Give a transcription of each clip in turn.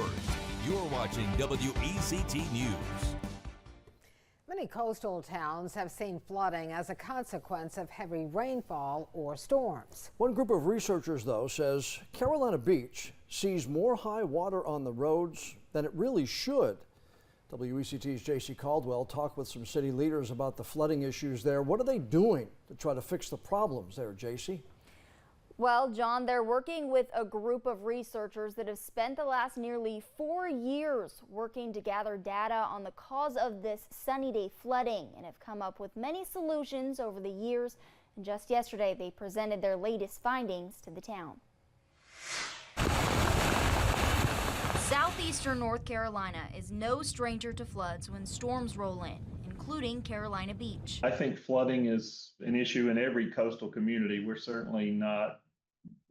first. You're watching WECT News. Many coastal towns have seen flooding as a consequence of heavy rainfall or storms. One group of researchers, though, says Carolina Beach sees more high water on the roads than it really should. WECT's J.C. Caldwell talked with some city leaders about the flooding issues there. What are they doing to try to fix the problems there, J.C.? Well, John, they're working with a group of researchers that have spent the last nearly 4 years working to gather data on the cause of this sunny day flooding and have come up with many solutions over the years. And just yesterday, they presented their latest findings to the town. Southeastern North Carolina is no stranger to floods when storms roll in, including Carolina Beach. I think flooding is an issue in every coastal community. We're certainly not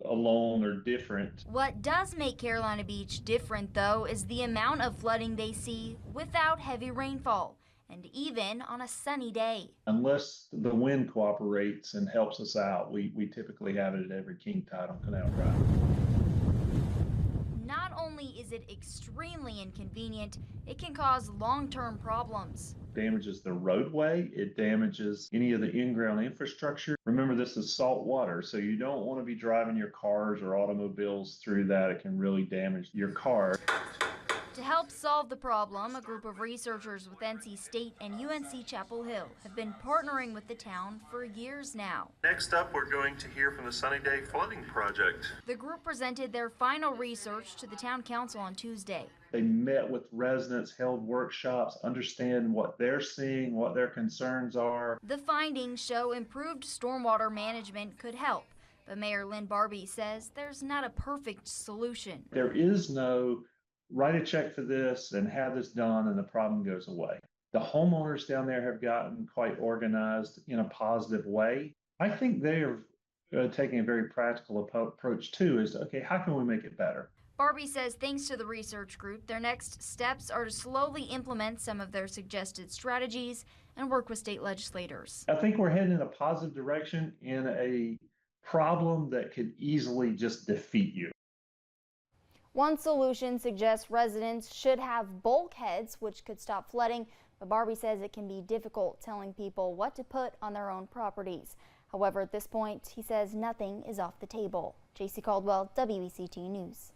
alone or different. What does make Carolina Beach different, though, is the amount of flooding they see without heavy rainfall, and even on a sunny day. Unless the wind cooperates and helps us out, we typically have it at every king tide on Canal Drive. Not only is it extremely inconvenient, it can cause long-term problems. Damages the roadway, it damages any of the in-ground infrastructure. Remember, this is salt water, so you don't want to be driving your cars or automobiles through that. It can really damage your car. To help solve the problem, a group of researchers with NC State and UNC Chapel Hill have been partnering with the town for years now. Next up, we're going to hear from the Sunny Day Flooding Project. The group presented their final research to the town council on Tuesday. They met with residents, held workshops, understand what they're seeing, what their concerns are. The findings show improved stormwater management could help, but Mayor Lynn Barbie says there's not a perfect solution. There is no write a check for this and have this done and the problem goes away. The homeowners down there have gotten quite organized in a positive way. I think they are taking a very practical approach too, is okay, how can we make it better? Barbie says thanks to the research group, their next steps are to slowly implement some of their suggested strategies and work with state legislators. I think we're heading in a positive direction in a problem that could easily just defeat you. One solution suggests residents should have bulkheads, which could stop flooding, but Barbie says it can be difficult telling people what to put on their own properties. However, at this point, he says nothing is off the table. J.C. Caldwell, WECT News.